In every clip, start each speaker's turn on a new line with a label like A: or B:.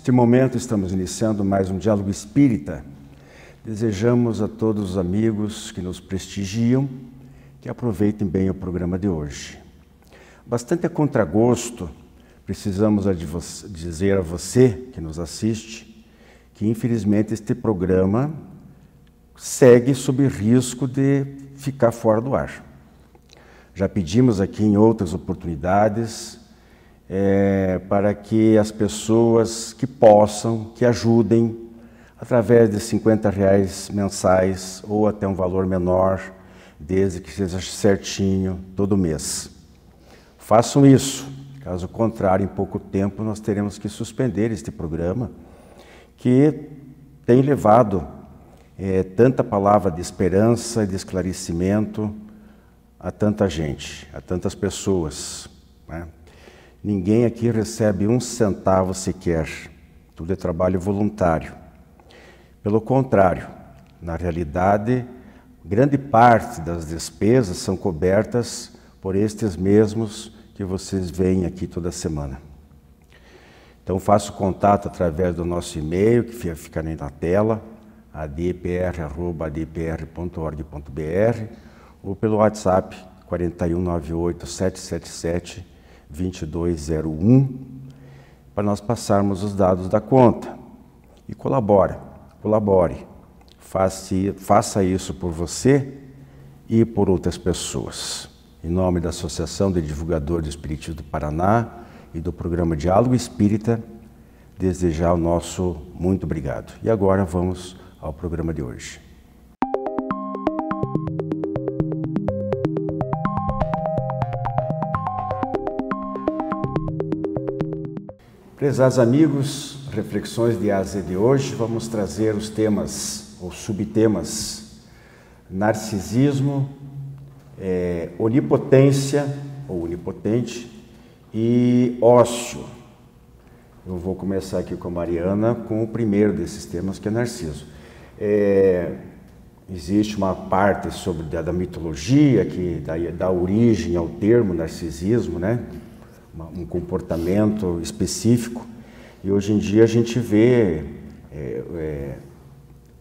A: Neste momento estamos iniciando mais um Diálogo Espírita. Desejamos a todos os amigos que nos prestigiam que aproveitem bem o programa de hoje. Bastante a contragosto, precisamos dizer a você que nos assiste que infelizmente este programa segue sob risco de ficar fora do ar. Já pedimos aqui em outras oportunidades para que as pessoas que possam, que ajudem através de R$50 mensais ou até um valor menor, desde que seja certinho todo mês. Façam isso, caso contrário, em pouco tempo nós teremos que suspender este programa que tem levado tanta palavra de esperança e de esclarecimento a tanta gente, a tantas pessoas, né? Ninguém aqui recebe um centavo sequer, tudo é trabalho voluntário. Pelo contrário, na realidade, grande parte das despesas são cobertas por estes mesmos que vocês veem aqui toda semana. Então faço contato através do nosso e-mail, que fica aí na tela, adpr@adpr.org.br, ou pelo WhatsApp 4198-777-2201, para nós passarmos os dados da conta. E colabore, faça isso por você e por outras pessoas. Em nome da Associação de Divulgadores do Espiritismo do Paraná e do programa Diálogo Espírita, desejar o nosso muito obrigado. E agora vamos ao programa de hoje. Prezados amigos, reflexões de AZ de hoje, vamos trazer os temas ou subtemas: narcisismo, onipotência ou onipotente e ócio. Eu vou começar aqui com a Mariana com o primeiro desses temas, que é Narciso. Existe uma parte sobre da mitologia que dá origem ao termo narcisismo, né? Um comportamento específico, e hoje em dia a gente vê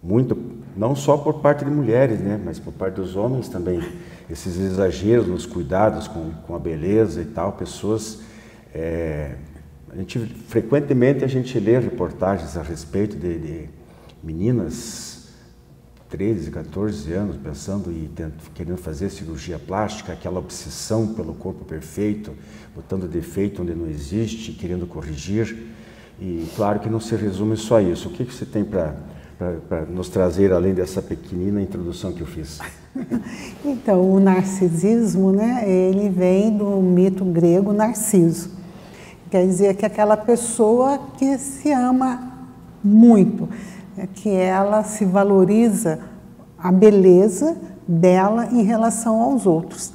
A: muito, não só por parte de mulheres, né, mas por parte dos homens também, esses exageros nos cuidados com a beleza e tal. Pessoas, frequentemente a gente lê reportagens a respeito de meninas 13, 14 anos pensando e querendo fazer cirurgia plástica, aquela obsessão pelo corpo perfeito, botando defeito onde não existe, querendo corrigir. E claro que não se resume só a isso. O que você tem para nos trazer, além dessa pequenina introdução que eu fiz?
B: Então, o narcisismo, né, ele vem do mito grego Narciso. Quer dizer que aquela pessoa que se ama muito, que ela se valoriza a beleza dela em relação aos outros.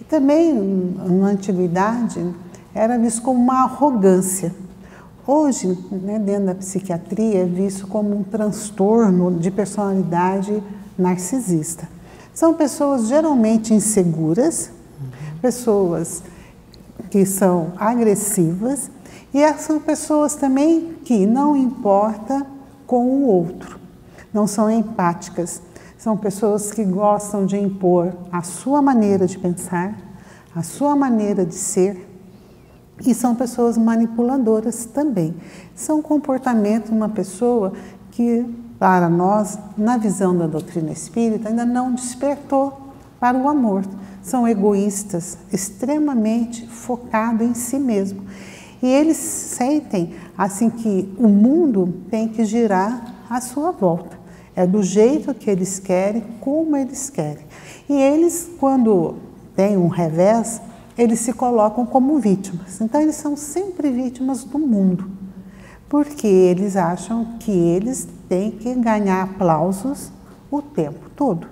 B: E também, na antiguidade, era visto como uma arrogância. Hoje, né, dentro da psiquiatria, é visto como um transtorno de personalidade narcisista. São pessoas geralmente inseguras, pessoas que são agressivas, e são pessoas também que não importa com o outro, não são empáticas, são pessoas que gostam de impor a sua maneira de pensar, a sua maneira de ser, e são pessoas manipuladoras também. São comportamentos de uma pessoa que, para nós, na visão da doutrina espírita, ainda não despertou para o amor. São egoístas, extremamente focados em si mesmo. E eles sentem assim que o mundo tem que girar à sua volta. É do jeito que eles querem, como eles querem. E eles, quando tem um revés, eles se colocam como vítimas. Então, eles são sempre vítimas do mundo, porque eles acham que eles têm que ganhar aplausos o tempo todo.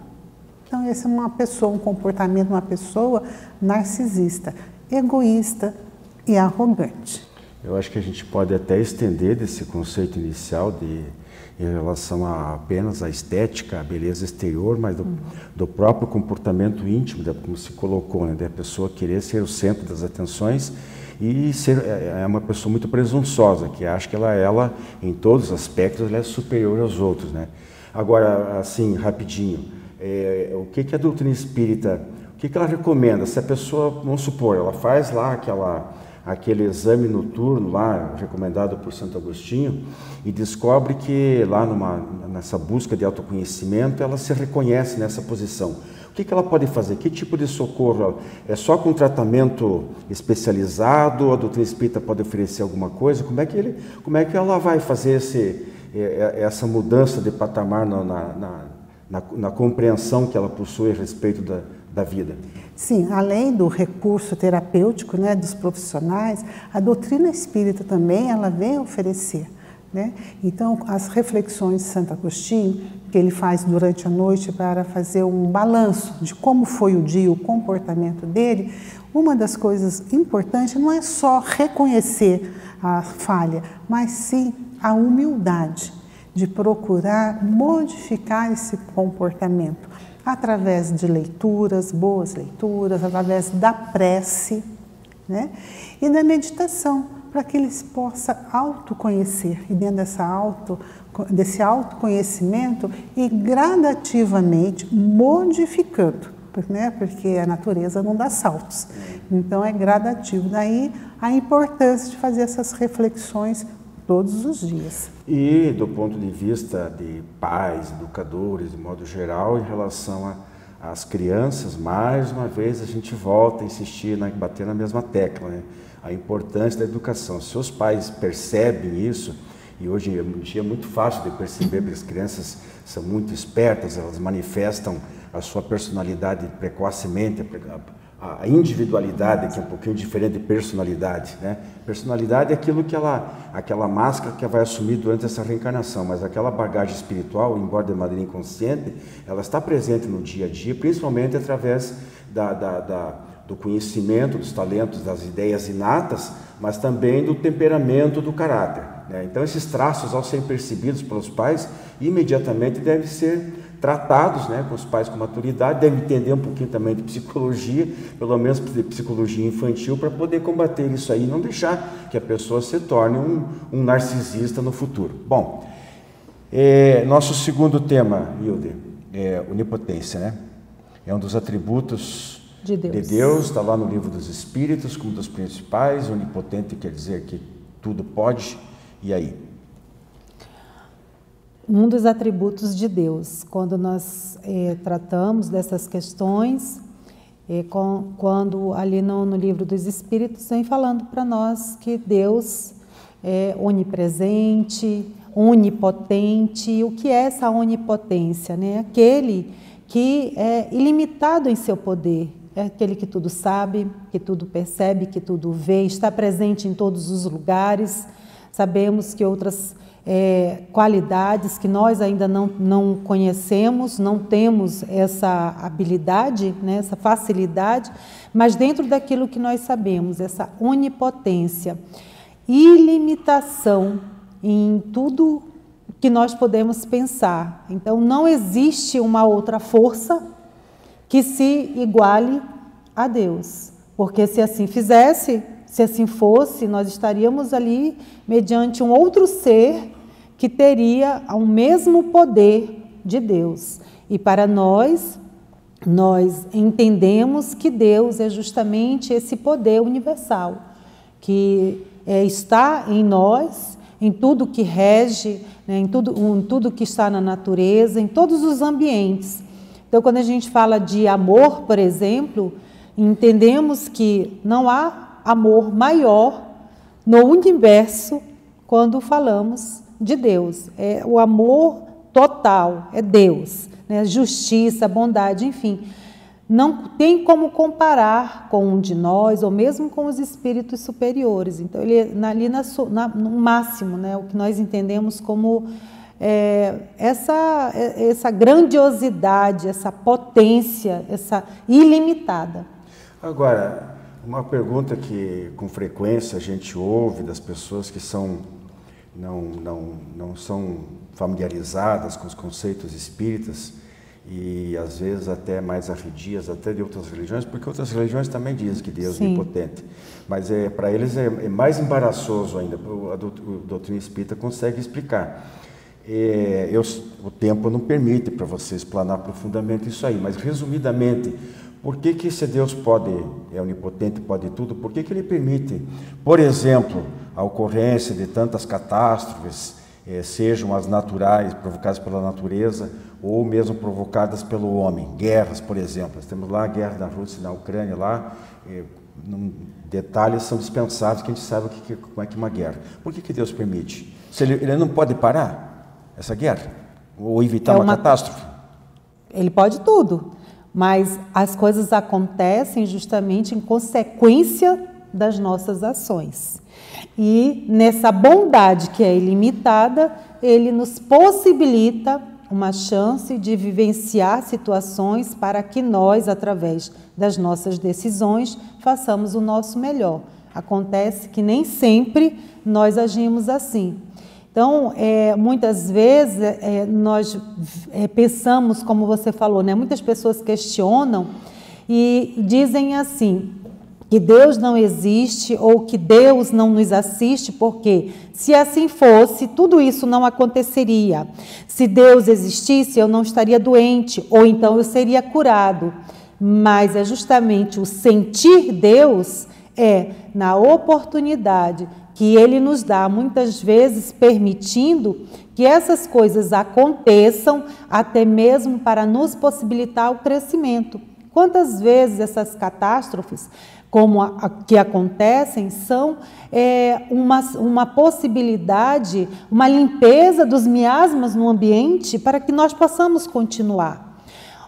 B: Então, esse é uma pessoa, um comportamento de uma pessoa narcisista, egoísta e arrogante.
A: Eu acho que a gente pode até estender desse conceito inicial em relação apenas à estética, à beleza exterior, mas do próprio comportamento íntimo, como se colocou, né, da pessoa querer ser o centro das atenções e é uma pessoa muito presunçosa, que acha que ela em todos os aspectos, ela é superior aos outros, né? Agora, assim, rapidinho, o que a doutrina espírita, o que ela recomenda? Se a pessoa, vamos supor, ela faz lá aquele exame noturno lá, recomendado por Santo Agostinho, e descobre que lá nessa busca de autoconhecimento, ela se reconhece nessa posição. O que ela pode fazer? Que tipo de socorro? É só com tratamento especializado? A doutrina espírita pode oferecer alguma coisa? Como é que ela vai fazer essa mudança de patamar na compreensão que ela possui a respeito da vida?
B: Sim, além do recurso terapêutico, né, dos profissionais, a doutrina espírita também ela vem oferecer, né? Então, as reflexões de Santo Agostinho, que ele faz durante a noite para fazer um balanço de como foi o dia, o comportamento dele, uma das coisas importantes não é só reconhecer a falha, mas sim a humildade de procurar modificar esse comportamento através de leituras, boas leituras, através da prece, né? E da meditação, para que ele se possa autoconhecer. E dentro desse autoconhecimento, e gradativamente modificando, né? Porque a natureza não dá saltos. Então é gradativo. Daí a importância de fazer essas reflexões todos os dias.
A: E do ponto de vista de pais, educadores, de modo geral, em relação às crianças, mais uma vez a gente volta a insistir, bater na mesma tecla, né? A importância da educação. Se os pais percebem isso, e hoje em dia é muito fácil de perceber, porque as crianças são muito espertas, elas manifestam a sua personalidade precocemente, a individualidade, que é um pouquinho diferente de personalidade, né? Personalidade é aquilo aquela máscara que ela vai assumir durante essa reencarnação, mas aquela bagagem espiritual, embora de maneira inconsciente, ela está presente no dia a dia, principalmente através do conhecimento, dos talentos, das ideias inatas, mas também do temperamento, do caráter, né? Então esses traços, ao serem percebidos pelos pais, imediatamente devem ser tratados, né, com os pais com maturidade, devem entender um pouquinho também de psicologia, pelo menos de psicologia infantil, para poder combater isso aí e não deixar que a pessoa se torne um narcisista no futuro. Bom, nosso segundo tema, Hilde, é onipotência, né? É um dos atributos de Deus, está lá no Livro dos Espíritos, como dos principais. Onipotente quer dizer que tudo pode, e aí?
C: Um dos atributos de Deus, quando nós tratamos dessas questões, quando ali no Livro dos Espíritos vem falando para nós que Deus é onipresente, onipotente. O que é essa onipotência, né? Aquele que é ilimitado em seu poder, é aquele que tudo sabe, que tudo percebe, que tudo vê, está presente em todos os lugares. Sabemos que outras qualidades que nós ainda não conhecemos, não temos essa habilidade, né, essa facilidade, mas dentro daquilo que nós sabemos, essa onipotência, ilimitação em tudo que nós podemos pensar. Então, não existe uma outra força que se iguale a Deus, porque se assim fizesse, se assim fosse, nós estaríamos ali mediante um outro ser que teria o mesmo poder de Deus. E para nós entendemos que Deus é justamente esse poder universal, que está em nós, em tudo que rege, né, em tudo que está na natureza, em todos os ambientes. Então, quando a gente fala de amor, por exemplo, entendemos que não há amor maior no universo quando falamos de Deus. É o amor total, é Deus, né? Justiça, bondade, enfim. Não tem como comparar com um de nós, ou mesmo com os espíritos superiores. Então, ele é ali no máximo, né? O que nós entendemos como essa grandiosidade, essa potência, essa ilimitada.
A: Agora, uma pergunta que com frequência a gente ouve das pessoas que não são familiarizadas com os conceitos espíritas, e às vezes até mais arredias, até de outras religiões, porque outras religiões também dizem que Deus é onipotente. Mas para eles é mais embaraçoso ainda, a doutrina espírita consegue explicar. O tempo não permite para você explanar profundamente isso aí, mas resumidamente, por que esse Deus é onipotente, pode tudo? Por que ele permite, por exemplo, a ocorrência de tantas catástrofes, sejam as naturais, provocadas pela natureza, ou mesmo provocadas pelo homem? Guerras, por exemplo. Nós temos lá a guerra da Rússia e na Ucrânia, lá, detalhes são dispensáveis que a gente saiba como é que é uma guerra. Por que Deus permite? Se ele não pode parar essa guerra? Ou evitar uma catástrofe?
C: Ele pode tudo, mas as coisas acontecem justamente em consequência das nossas ações. E nessa bondade que é ilimitada, ele nos possibilita uma chance de vivenciar situações para que nós, através das nossas decisões, façamos o nosso melhor. Acontece que nem sempre nós agimos assim. Então, muitas vezes nós pensamos, como você falou, né? Muitas pessoas questionam e dizem assim, que Deus não existe ou que Deus não nos assiste, porque se assim fosse, tudo isso não aconteceria. Se Deus existisse, eu não estaria doente, ou então eu seria curado. Mas é justamente o sentir Deus na oportunidade que Ele nos dá, muitas vezes permitindo que essas coisas aconteçam, até mesmo para nos possibilitar o crescimento. Quantas vezes essas catástrofes, como a que acontecem, são uma possibilidade, uma limpeza dos miasmas no ambiente para que nós possamos continuar.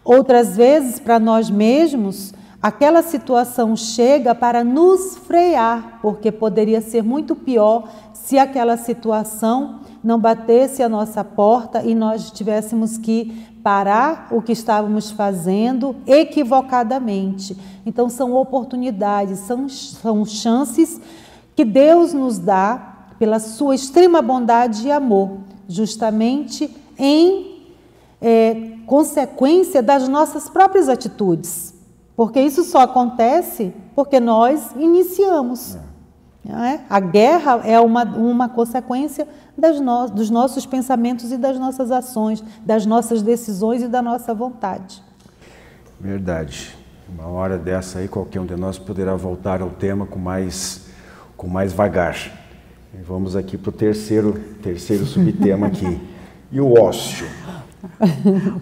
C: Outras vezes, para nós mesmos, aquela situação chega para nos frear, porque poderia ser muito pior se aquela situação não batesse a nossa porta e nós tivéssemos que parar o que estávamos fazendo equivocadamente. Então, são oportunidades, são chances que Deus nos dá pela sua extrema bondade e amor, justamente em consequência das nossas próprias atitudes. Porque isso só acontece porque nós iniciamos. A guerra é uma consequência dos nossos pensamentos e das nossas ações, das nossas decisões e da nossa vontade.
A: Verdade. Uma hora dessa aí, qualquer um de nós poderá voltar ao tema com mais vagar. E vamos aqui para o terceiro subtema aqui. E o ócio?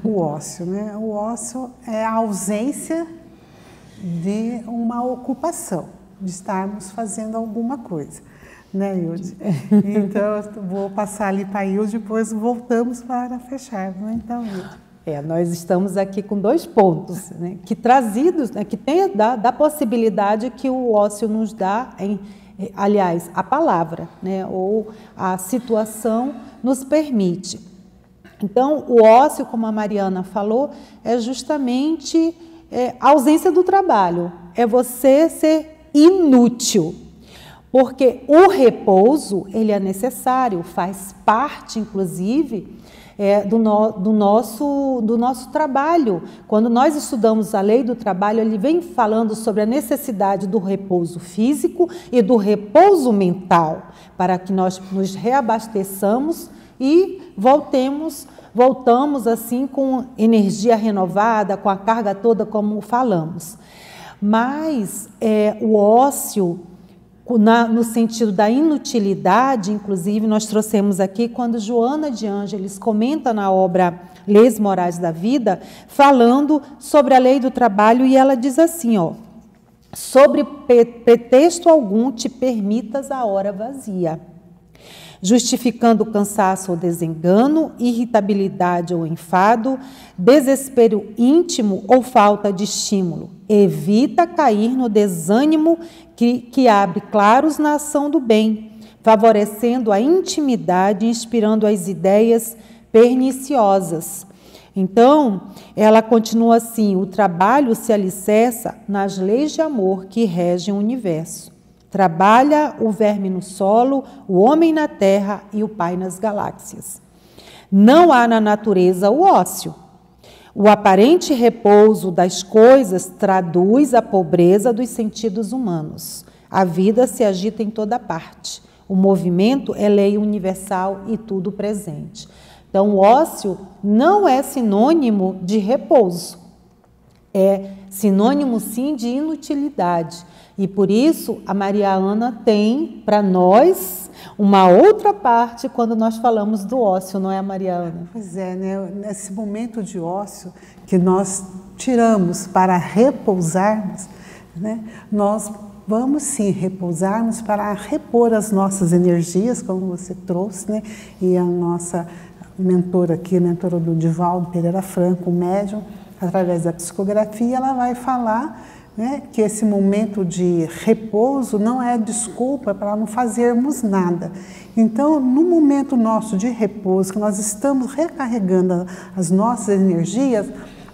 B: O ócio, né? O ócio é a ausência de uma ocupação, de estarmos fazendo alguma coisa, né, Ilde? Então, eu vou passar ali para a Ilde, depois voltamos para fechar, né? Então, Ilde.
C: Nós estamos aqui com 2 pontos, né, que trazidos, né, que tem da possibilidade que o ócio nos dá, aliás, a palavra, né, ou a situação nos permite. Então, o ócio, como a Mariana falou, é justamente a ausência do trabalho, é você ser inútil, porque o repouso, ele é necessário, faz parte, inclusive, do nosso trabalho. Quando nós estudamos a lei do trabalho, ele vem falando sobre a necessidade do repouso físico e do repouso mental, para que nós nos reabasteçamos e voltamos assim com energia renovada, com a carga toda, como falamos. Mas o ócio, no sentido da inutilidade, inclusive nós trouxemos aqui quando Joana de Ângeles comenta na obra Leis Morais da Vida, falando sobre a lei do trabalho, e ela diz assim, sobre pretexto algum te permitas a hora vazia, justificando cansaço ou desengano, irritabilidade ou enfado, desespero íntimo ou falta de estímulo. Evita cair no desânimo que abre claros na ação do bem, favorecendo a intimidade, inspirando as ideias perniciosas. Então, ela continua assim, o trabalho se alicerça nas leis de amor que regem o universo. Trabalha o verme no solo, o homem na terra e o pai nas galáxias. Não há na natureza o ócio. O aparente repouso das coisas traduz a pobreza dos sentidos humanos. A vida se agita em toda parte. O movimento é lei universal e tudo presente. Então, o ócio não é sinônimo de repouso. É sinônimo, sim, de inutilidade. E por isso, a Maria Ana tem para nós uma outra parte quando nós falamos do ócio, não é, Maria Ana?
B: Pois é, né? Nesse momento de ócio que nós tiramos para repousarmos, né? Nós vamos sim repousarmos para repor as nossas energias, como você trouxe, né? E a nossa mentora aqui, a mentora do Divaldo Pereira Franco, o médium, através da psicografia, ela vai falar, né, que esse momento de repouso não é desculpa para não fazermos nada. Então, no momento nosso de repouso, que nós estamos recarregando as nossas energias,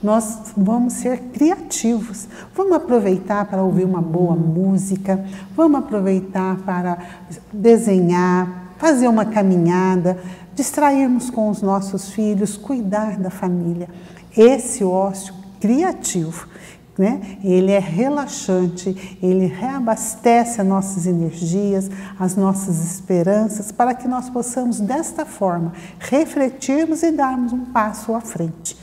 B: nós vamos ser criativos. Vamos aproveitar para ouvir uma boa música, vamos aproveitar para desenhar, fazer uma caminhada, distrairmos com os nossos filhos, cuidar da família. Esse ócio criativo, né? Ele é relaxante, ele reabastece as nossas energias, as nossas esperanças, para que nós possamos, desta forma, refletirmos e darmos um passo à frente.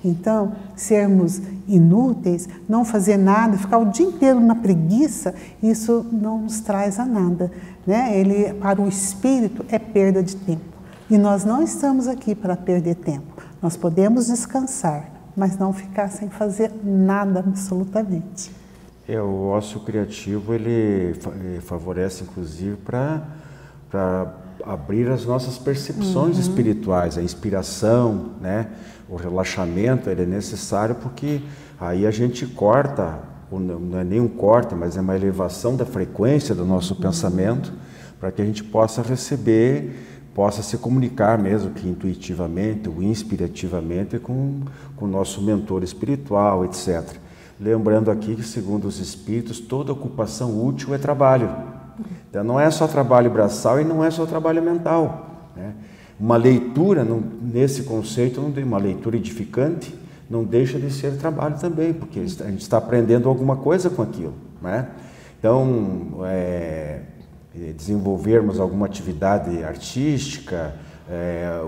B: Então, sermos inúteis, não fazer nada, ficar o dia inteiro na preguiça, isso não nos traz a nada, né? Ele, para o espírito, é perda de tempo. E nós não estamos aqui para perder tempo. Nós podemos descansar, mas não ficar sem fazer nada absolutamente.
A: O ócio criativo, ele favorece, inclusive, para abrir as nossas percepções espirituais, a inspiração, né? O relaxamento, ele é necessário porque aí a gente corta, não é nem um corte, mas é uma elevação da frequência do nosso pensamento, para que a gente possa receber, possa se comunicar mesmo que intuitivamente ou inspirativamente com o nosso mentor espiritual, etc. Lembrando aqui que, segundo os espíritos, toda ocupação útil é trabalho. Então, não é só trabalho braçal e não é só trabalho mental, né? Uma leitura, nesse conceito, uma leitura edificante, não deixa de ser trabalho também, porque a gente está aprendendo alguma coisa com aquilo, né? Então, desenvolvermos alguma atividade artística,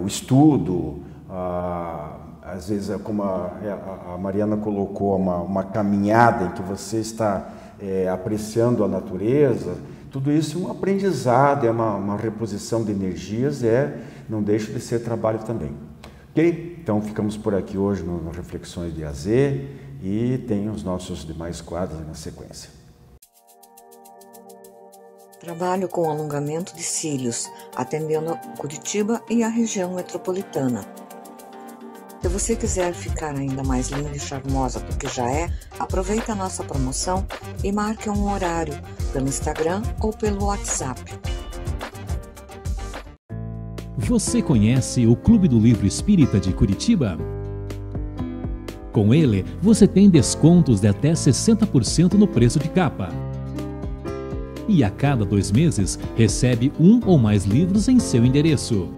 A: o estudo, às vezes, como a Mariana colocou, uma caminhada em que você está apreciando a natureza, tudo isso é um aprendizado, é uma reposição de energias, não deixa de ser trabalho também. Ok? Então ficamos por aqui hoje nas Reflexões de AZ e tem os nossos demais quadros na sequência.
D: Trabalho com alongamento de cílios, atendendo Curitiba e a região metropolitana. Se você quiser ficar ainda mais linda e charmosa do que já é, aproveite a nossa promoção e marque um horário pelo Instagram ou pelo WhatsApp.
E: Você conhece o Clube do Livro Espírita de Curitiba? Com ele, você tem descontos de até 60% no preço de capa. E a cada 2 meses, recebe 1 ou mais livros em seu endereço.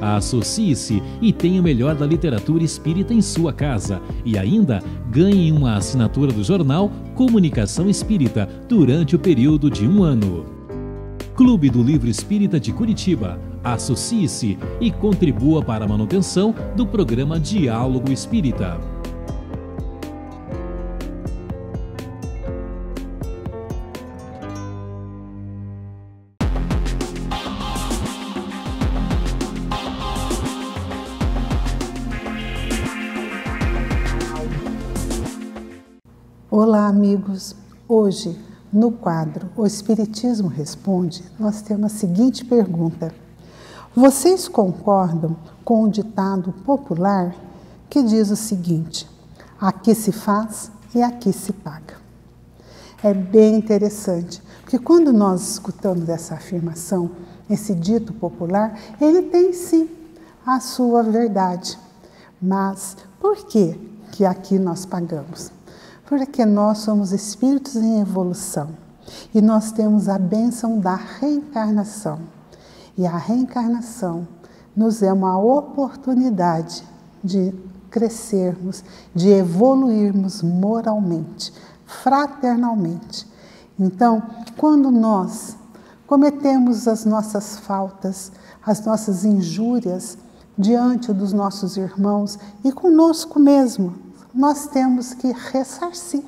E: Associe-se e tenha o melhor da literatura espírita em sua casa e ainda ganhe uma assinatura do jornal Comunicação Espírita durante o período de 1 ano. Clube do Livro Espírita de Curitiba. Associe-se e contribua para a manutenção do programa Diálogo Espírita.
B: Olá, amigos. Hoje, no quadro O Espiritismo Responde, nós temos a seguinte pergunta. Vocês concordam com o ditado popular que diz o seguinte: aqui se faz e aqui se paga? É bem interessante, porque quando nós escutamos essa afirmação, esse dito popular, ele tem sim a sua verdade. Mas por que aqui nós pagamos? Porque nós somos espíritos em evolução e nós temos a bênção da reencarnação. E a reencarnação nos é uma oportunidade de crescermos, de evoluirmos moralmente, fraternalmente. Então, quando nós cometemos as nossas faltas, as nossas injúrias diante dos nossos irmãos e conosco mesmo, nós temos que ressarcir.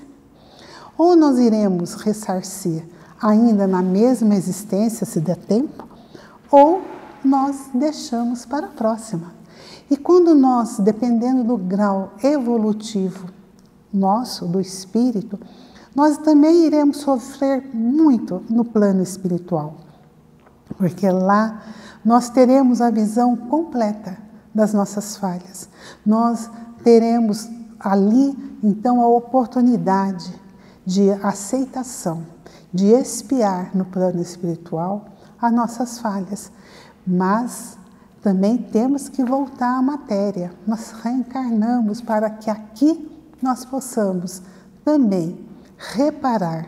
B: Ou nós iremos ressarcir ainda na mesma existência, se der tempo, ou nós deixamos para a próxima. E quando nós, dependendo do grau evolutivo nosso, do espírito, nós também iremos sofrer muito no plano espiritual, porque lá nós teremos a visão completa das nossas falhas. Nós teremos ali, então, a oportunidade de aceitação, de expiar no plano espiritual as nossas falhas. Mas também temos que voltar à matéria. Nós reencarnamos para que aqui nós possamos também reparar,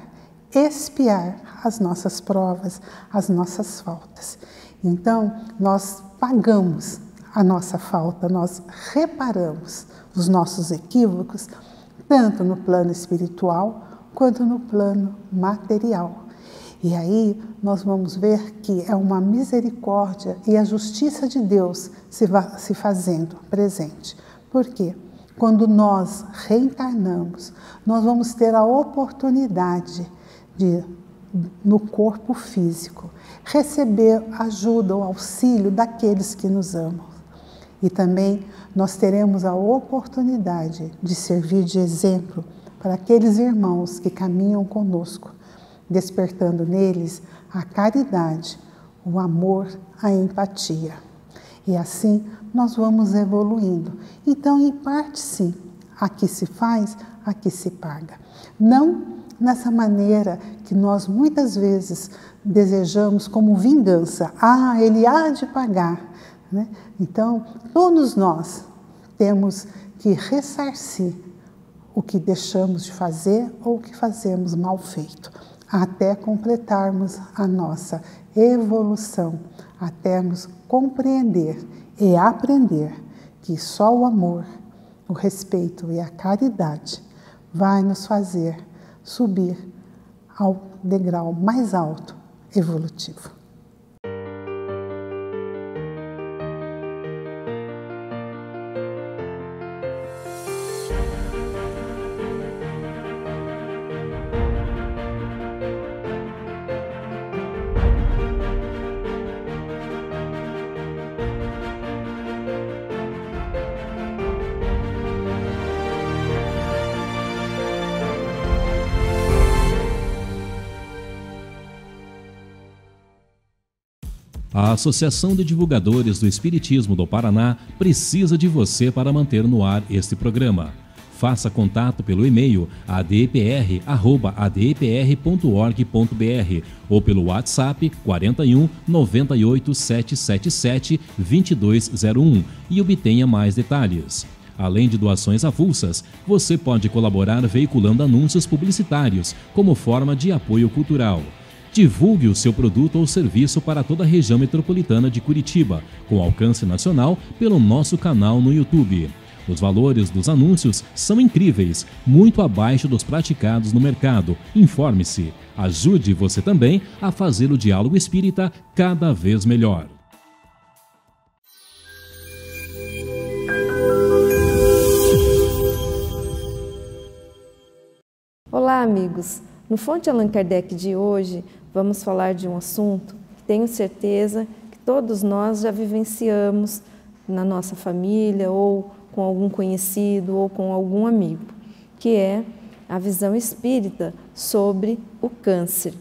B: expiar as nossas provas, as nossas faltas. Então, nós pagamos a nossa falta, nós reparamos os nossos equívocos, tanto no plano espiritual quanto no plano material. E aí nós vamos ver que é uma misericórdia e a justiça de Deus se fazendo presente. Por quê? Quando nós reencarnamos, nós vamos ter a oportunidade de, no corpo físico, receber ajuda ou auxílio daqueles que nos amam. E também nós teremos a oportunidade de servir de exemplo para aqueles irmãos que caminham conosco, despertando neles a caridade, o amor, a empatia. E assim nós vamos evoluindo. Então, em parte, sim, aqui se faz, aqui se paga. Não nessa maneira que nós muitas vezes desejamos como vingança. Ah, ele há de pagar, né? Então, todos nós temos que ressarcir o que deixamos de fazer ou o que fazemos mal feito, até completarmos a nossa evolução, até nos compreender e aprender que só o amor, o respeito e a caridade vai nos fazer subir ao degrau mais alto evolutivo.
E: A Associação de Divulgadores do Espiritismo do Paraná precisa de você para manter no ar este programa. Faça contato pelo e-mail adpr@adpr.org.br ou pelo WhatsApp 41 98 777 2201 e obtenha mais detalhes. Além de doações avulsas, você pode colaborar veiculando anúncios publicitários como forma de apoio cultural. Divulgue o seu produto ou serviço para toda a região metropolitana de Curitiba, com alcance nacional pelo nosso canal no YouTube. Os valores dos anúncios são incríveis, muito abaixo dos praticados no mercado. Informe-se. Ajude você também a fazer o diálogo espírita cada vez melhor.
F: Olá, amigos! No Fonte Allan Kardec de hoje, vamos falar de um assunto que tenho certeza que todos nós já vivenciamos na nossa família ou com algum conhecido ou com algum amigo, que é a visão espírita sobre o câncer.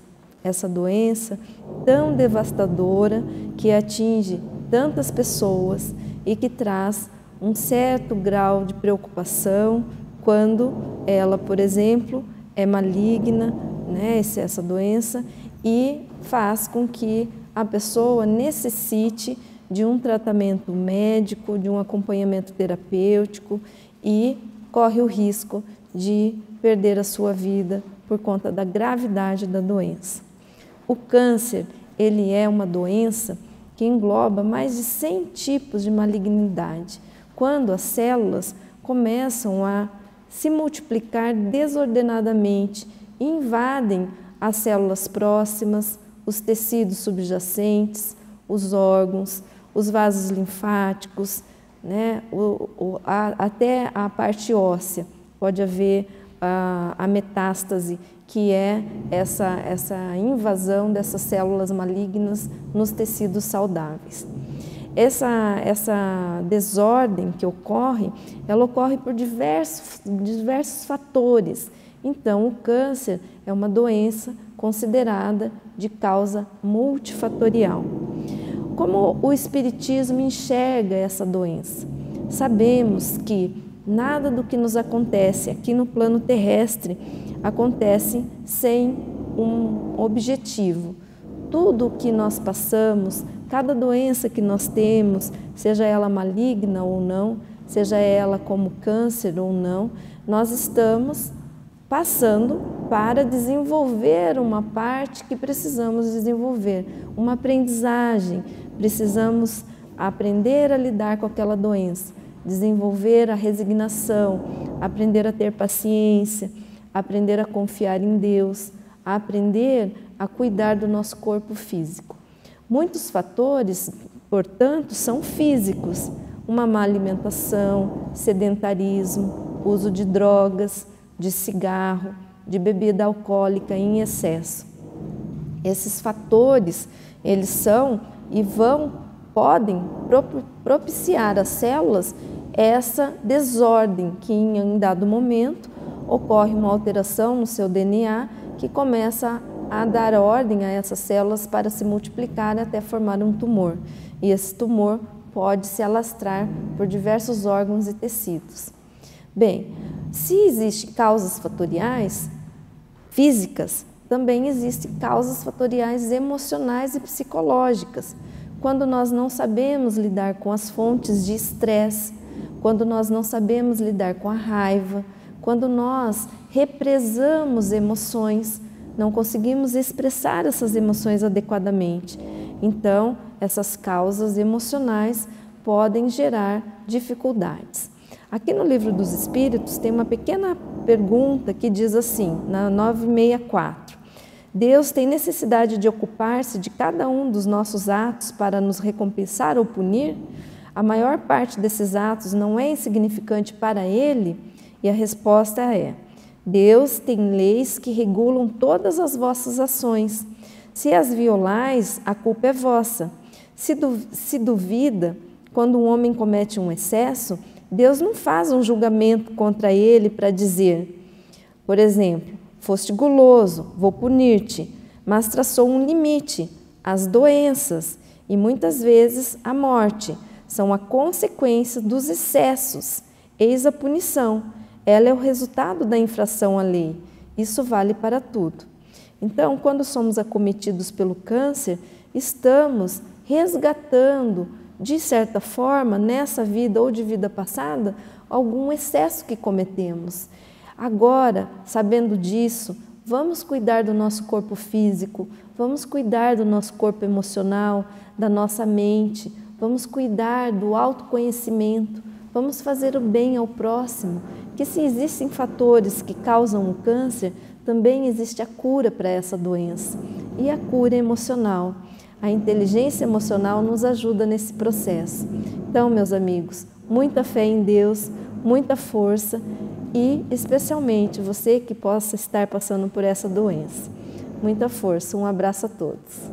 F: Essa doença tão devastadora que atinge tantas pessoas e que traz um certo grau de preocupação quando ela, por exemplo, é maligna, né, essa doença, e faz com que a pessoa necessite de um tratamento médico, de um acompanhamento terapêutico e corre o risco de perder a sua vida por conta da gravidade da doença. O câncer, ele é uma doença que engloba mais de 100 tipos de malignidade, quando as células começam a se multiplicar desordenadamente e invadem as células próximas, os tecidos subjacentes, os órgãos, os vasos linfáticos, né? Até a parte óssea. Pode haver a metástase, que é essa invasão dessas células malignas nos tecidos saudáveis. Essa desordem que ocorre, ela ocorre por diversos fatores. Então, o câncer é uma doença considerada de causa multifatorial. Como o Espiritismo enxerga essa doença? Sabemos que nada do que nos acontece aqui no plano terrestre acontece sem um objetivo. Tudo o que nós passamos, cada doença que nós temos, seja ela maligna ou não, seja ela como câncer ou não, nós estamos passando para desenvolver uma parte que precisamos desenvolver, uma aprendizagem. Precisamos aprender a lidar com aquela doença, desenvolver a resignação, aprender a ter paciência, aprender a confiar em Deus, aprender a cuidar do nosso corpo físico. Muitos fatores, portanto, são físicos. Uma má alimentação, sedentarismo, uso de drogas, de cigarro, de bebida alcoólica em excesso. Esses fatores, eles são e podem propiciar às células essa desordem que em um dado momento ocorre uma alteração no seu DNA que começa a dar ordem a essas células para se multiplicar até formar um tumor. E esse tumor pode se alastrar por diversos órgãos e tecidos. Bem, se existem causas fatoriais físicas, também existem causas fatoriais emocionais e psicológicas. Quando nós não sabemos lidar com as fontes de estresse, quando nós não sabemos lidar com a raiva, quando nós represamos emoções, não conseguimos expressar essas emoções adequadamente. Então, essas causas emocionais podem gerar dificuldades. Aqui no Livro dos Espíritos tem uma pequena pergunta que diz assim, na 964. Deus tem necessidade de ocupar-se de cada um dos nossos atos para nos recompensar ou punir? A maior parte desses atos não é insignificante para Ele? E a resposta é: Deus tem leis que regulam todas as vossas ações. Se as violais, a culpa é vossa. Se duvida, quando um homem comete um excesso, Deus não faz um julgamento contra ele para dizer, por exemplo, foste guloso, vou punir-te, mas traçou um limite, as doenças e muitas vezes a morte são a consequência dos excessos, eis a punição, ela é o resultado da infração à lei, isso vale para tudo. Então, quando somos acometidos pelo câncer, estamos resgatando, de certa forma, nessa vida ou de vida passada, algum excesso que cometemos. Agora, sabendo disso, vamos cuidar do nosso corpo físico, vamos cuidar do nosso corpo emocional, da nossa mente, vamos cuidar do autoconhecimento, vamos fazer o bem ao próximo, que se existem fatores que causam o câncer, também existe a cura para essa doença, e a cura emocional. A inteligência emocional nos ajuda nesse processo. Então, meus amigos, muita fé em Deus, muita força e, especialmente, você que possa estar passando por essa doença. Muita força. Um abraço a todos.